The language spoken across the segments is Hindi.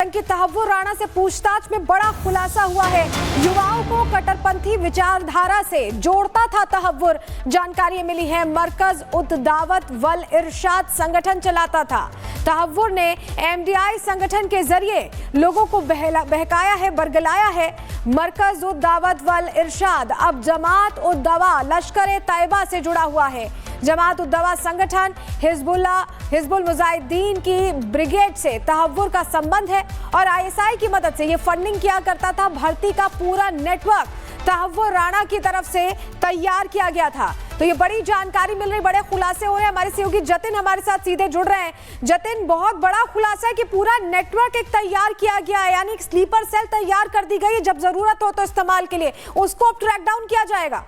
संगठन की तहव्वुर राणा से पूछताछ में बड़ा खुलासा हुआ है। युवाओं को कट्टरपंथी विचारधारा से जोड़ता था तहव्वुर। जानकारी मिली है मरकज उद दावत वल इरशाद संगठन चलाता था। तहव्वुर ने एमडीआई संगठन के जरिए लोगों को बहकाया है, बरगलाया है। मरकज उद दावत वल इरशाद अब जमात उद दवा लश्कर ए तैयबा से जुड़ा हुआ है। जमात उद दवा संगठन हिजबुल मुजाहिदीन की ब्रिगेड से तहव्वुर का संबंध है और आईएसआई की मदद से ये फंडिंग किया करता था। भर्ती का पूरा नेटवर्क तहव्वुर राणा की तरफ से तैयार किया गया था। तो ये बड़ी जानकारी मिल रही, बड़े खुलासे हो रहे हैं। हमारे सहयोगी जतिन हमारे साथ सीधे जुड़ रहे हैं। जतिन, बहुत बड़ा खुलासा है कि पूरा नेटवर्क एक तैयार किया गया है, यानी एक स्लीपर सेल तैयार कर दी गई है। जब जरूरत हो तो इस्तेमाल के लिए उसको अब ट्रैक डाउन किया जाएगा।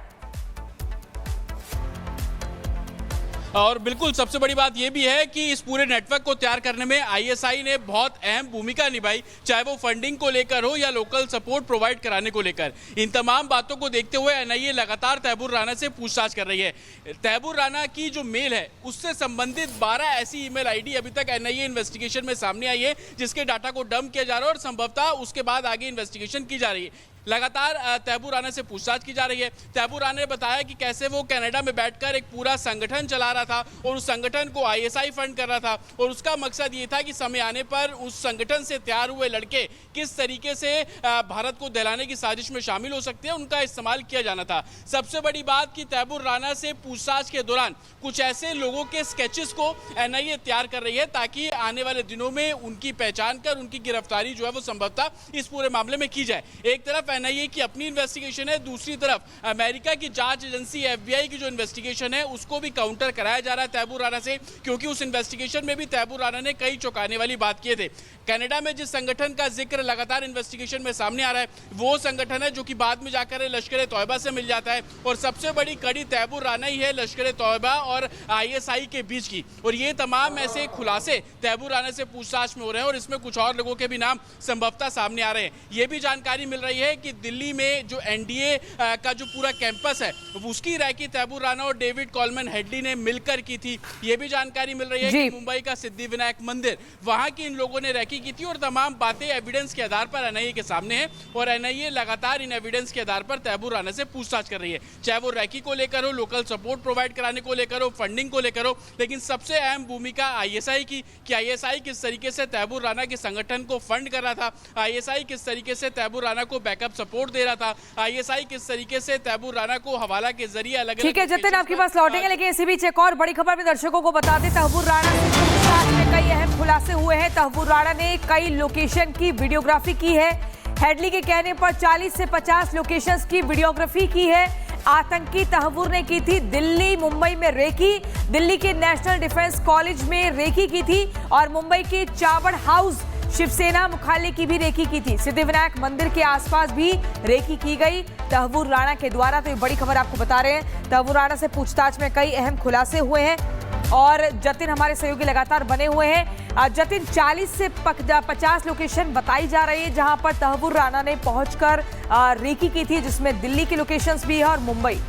और बिल्कुल सबसे बड़ी बात यह भी है कि इस पूरे नेटवर्क को तैयार करने में आईएसआई ने बहुत अहम भूमिका निभाई, चाहे वो फंडिंग को लेकर हो या लोकल सपोर्ट प्रोवाइड कराने को लेकर। इन तमाम बातों को देखते हुए एनआईए लगातार तहव्वुर राणा से पूछताछ कर रही है। तहव्वुर राणा की जो मेल है उससे संबंधित 12 ऐसी ईमेल आईडी अभी तक एनआईए इन्वेस्टिगेशन में सामने आई है, जिसके डाटा को डंप किया जा रहा है और संभवतः उसके बाद आगे इन्वेस्टिगेशन की जा रही है। लगातार तहव्वुर राणा से पूछताछ की जा रही है। तहव्वुर राणा ने बताया कि कैसे वो कनाडा में बैठकर एक पूरा संगठन चला रहा था और उस संगठन को आईएसआई फंड कर रहा था और उसका मकसद ये था कि समय आने पर उस संगठन से तैयार हुए लड़के किस तरीके से भारत को दहलाने की साजिश में शामिल हो सकते हैं, उनका इस्तेमाल किया जाना था। सबसे बड़ी बात कि तहव्वुर राणा से पूछताछ के दौरान कुछ ऐसे लोगों के स्केचेस को एनआईए तैयार कर रही है ताकि आने वाले दिनों में उनकी पहचान कर उनकी गिरफ्तारी जो है वो संभवतः इस पूरे मामले में की जाए। एक तरफ एनआईए की अपनी इन्वेस्टिगेशन है, दूसरी तरफ अमेरिका की जांच एजेंसी एफबीआई की जो इन्वेस्टिगेशन है उसको भी काउंटर कराया जा रहा है तहव्वुर राणा से, क्योंकि उस इन्वेस्टिगेशन में भी तहव्वुर राणा ने कई चौंकाने वाली बात किए थे। कनाडा में जिस संगठन का जिक्र लगातार इन्वेस्टिगेशन में सामने आ रहा है वो संगठन है जो कि बाद में जाकर लश्कर तैयबा से मिल जाता है और सबसे बड़ी कड़ी तहव्वुर राणा ही है लश्कर तैयबा और आईएसआई के बीच की। और ये तमाम ऐसे खुलासे तहव्वुर राणा से पूछताछ में हो रहे हैं और इसमें कुछ और लोगों के भी नाम संभवतः सामने आ रहे हैं। ये भी जानकारी मिल रही है कि दिल्ली में जो एनडीए का जो पूरा कैंपस है उसकी रैकी तहव्वुर राणा और डेविड कॉलमैन हेडली ने मिलकर की थी। ये भी जानकारी मिल रही है कि मुंबई का सिद्धिविनायक मंदिर, वहां की इन लोगों ने रैकी की थी और तमाम बातें एविडेंस के आधार पर एनआईए के सामने है और एनआईए लगातार इन एविडेंस के आधार पर तहव्वुर राणा से पूछताछ कर रही है, चाहे वो रैकी को लेकर हो, लोकल सपोर्ट प्रोवाइड कराने को लेकर हो, फंडिंग को लेकर हो। लेकिन सबसे अहम भूमिका आईएसआई की कि आईएसआई किस तरीके से तहव्वुर राणा के संगठन को फंड कर रहा था, आईएसआई किस तरीके से तहव्वुर राणा को बैकअप सपोर्ट दे रहा था, आईएसआई किस तरीके से तहव्वुर राणा को हवाला के जरिए अलग। ठीक है जतिन, आपके पास लौटेंगे, लेकिन इसी बीच एक और बड़ी खबर भी दर्शकों को बता दें। तहव्वुर राणा से पूछताछ में कई अहम खुलासे हुए हैं। तहव्वुर राणा ने कई लोकेशन की वीडियोग्राफी की है। हेडली के कहने पर 40 से 50 लोकेशंस की वीडियोग्राफी की है। आतंकी तहव्वुर ने की थी दिल्ली मुंबई में रेकी, दिल्ली के नेशनल डिफेंस कॉलेज में रेकी की थी और मुंबई के चावड़ हाउस शिवसेना मुख्यालय की भी रेकी की थी। सिद्धिविनायक मंदिर के आसपास भी रेकी की गई तहव्वुर राणा के द्वारा। तो ये बड़ी खबर आपको बता रहे हैं। तहव्वुर राणा से पूछताछ में कई अहम खुलासे हुए हैं और जतिन हमारे सहयोगी लगातार बने हुए हैं। जतिन, 40 से 50 लोकेशन बताई जा रही है जहां पर तहव्वुर राणा ने पहुंचकर रेकी की थी, जिसमें दिल्ली की लोकेशंस भी है और मुंबई।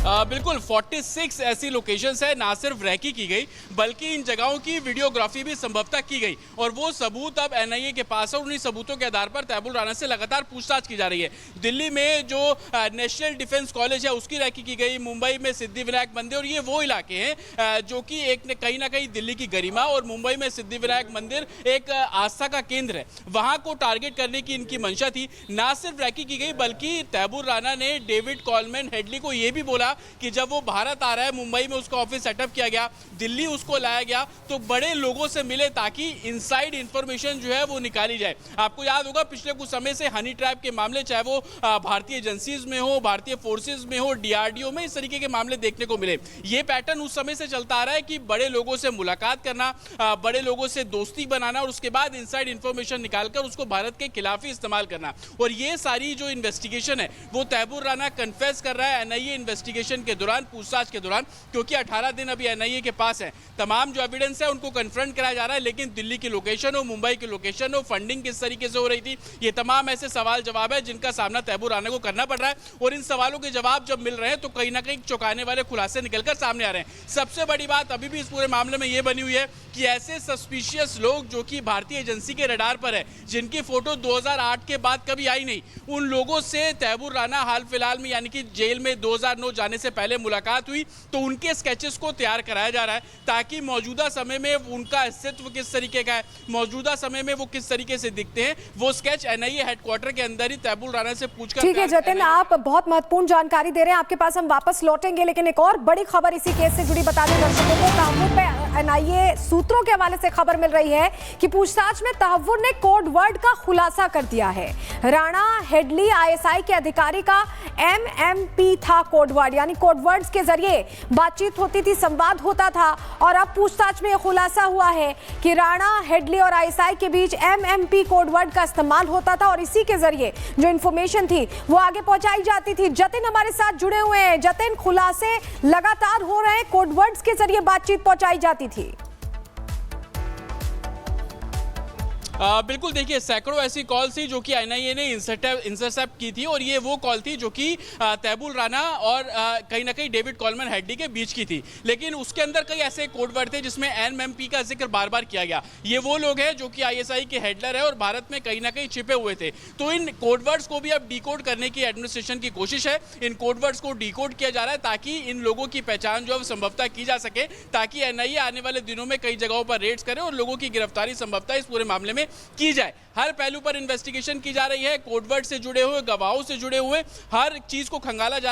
बिल्कुल 46 ऐसी लोकेशंस है, ना सिर्फ रैकी की गई बल्कि इन जगहों की वीडियोग्राफी भी संभवतः की गई और वो सबूत अब एनआईए के पास है और उन्हीं सबूतों के आधार पर तहव्वुर राणा से लगातार पूछताछ की जा रही है। दिल्ली में जो नेशनल डिफेंस कॉलेज है उसकी रैकी की गई, मुंबई में सिद्धिविनायक मंदिर, और ये वो इलाके हैं जो कि एक ने कहीं ना कहीं दिल्ली की गरिमा और मुंबई में सिद्धिविनायक मंदिर एक आस्था का केंद्र है, वहां को टारगेट करने की इनकी मंशा थी। ना सिर्फ रैकी की गई बल्कि तहव्वुर राणा ने डेविड कॉलमैन हेडली को यह भी बोला कि जब वो भारत आ रहा है, मुंबई में उसका ऑफिस सेटअप किया गया, दिल्ली उसको लाया गया, तो बड़े लोगों से मिले ताकि इनसाइड इंफॉर्मेशन जो है वो निकाली जाए। आपको याद होगा पिछले कुछ समय से हनी ट्रैप के मामले, चाहे वो भारतीय एजेंसीज में हो, भारतीय फोर्सेज में हो, डीआरडीओ में, इस तरीके के मामले देखने को मिले। ये पैटर्न उस समय से चलता आ रहा है कि बड़े लोगों से मुलाकात करना, बड़े लोगों से दोस्ती बनाना और उसके बाद इनसाइड इंफॉर्मेशन निकालकर उसको भारत के खिलाफ ही इस्तेमाल करना। और ये सारी जो इन्वेस्टिगेशन है वो तहव्वुर राणा कन्फेस कर रहा है, एनआईए इन्वेस्टिगेशन इन्वेस्टिगेशन के दौरान, पूछताछ के दौरान, क्योंकि 18 दिन अभी एनआईए के पास है, तमाम जो एविडेंस है उनको कन्फ्रंट कराया जा रहा है। लेकिन दिल्ली की लोकेशन हो, मुंबई की लोकेशन हो, फंडिंग किस तरीके से हो रही थी, ये तमाम ऐसे सवाल जवाब है जिनका सामना तैमूर राणा को करना पड़ रहा है। और इन सवालों के जवाब जब मिल रहे हैं तो कहीं ना कहीं चौंकाने वाले खुलासे निकलकर सामने आ रहे हैं। सबसे बड़ी बात अभी भी इस पूरे मामले में यह बनी हुई है कि ऐसे सस्पिशियस लोग जो कि भारतीय एजेंसी के रडार पर है, जिनकी फोटो 2008 के बाद कभी आई नहीं, उन लोगों से तैमूर राणा हाल फिलहाल में यानी कि जेल में 2009 जाने से पहले मुलाकात हुई, तो उनके स्केचेस को तैयार कराया जा रहा है ताकि मौजूदा समय में उनका अस्तित्व किस तरीके का है, मौजूदा समय में वो किस तरीके से दिखते हैं, वो स्केच एनआईए हेडक्वार्टर के अंदर ही तैमूर राणा से पूछकर। ठीक है जतिन, आप बहुत महत्वपूर्ण जानकारी दे रहे हैं, आपके पास हम वापस लौटेंगे। लेकिन एक और बड़ी खबर इसी केस से जुड़ी बता दें दर्शकों को, तहव्वुर पे एनआईए सूत्रों के हवाले से खबर मिल रही है कि पूछताछ में तहव्वुर ने कोड वर्ड का खुलासा कर दिया है। राणा हेडली आईएसआई के अधिकारी का एमएमपी था कोड वर्ड, यानी कोड वर्ड्स के जरिए बातचीत होती थी, संवाद होता था। और अब पूछताछ में यह खुलासा हुआ है कि राणा, हेडली और आईएसआई के बीच एमएमपी कोड वर्ड का इस्तेमाल होता था और इसी के जरिए जो इंफॉर्मेशन थी वो आगे पहुंचाई जाती थी। जतिन हमारे साथ जुड़े हुए हैं। जतिन, खुलासे लगातार हो रहे हैं, कोड वर्ड्स के जरिए बातचीत पहुंचाई जाती थी। बिल्कुल, देखिए सैकड़ों ऐसी कॉल थी जो कि एनआईए ने इंटरसेप्ट की थी और ये वो कॉल थी जो कि तैमूर राणा और कहीं ना कहीं डेविड कॉलमैन हेडली के बीच की थी। लेकिन उसके अंदर कई ऐसे कोड वर्ड थे जिसमें एमएमपी का जिक्र बार बार किया गया। ये वो लोग हैं जो कि आईएसआई के हेडलर है और भारत में कहीं ना कहीं छिपे हुए थे। तो इन कोड वर्ड्स को भी अब डिकोड करने की एडमिनिस्ट्रेशन की कोशिश है। इन कोड वर्ड्स को डिकोड किया जा रहा है ताकि इन लोगों की पहचान जो है संभवतः की जा सके, ताकि एनआईए आने वाले दिनों में कई जगहों पर रेड्स करे और लोगों की गिरफ्तारी संभवतः इस पूरे मामले में की जाए। हर पहलू पर इन्वेस्टिगेशन की जा रही है, कोड वर्ड से जुड़े हुए, गवाहों से जुड़े हुए हर चीज को खंगाला जा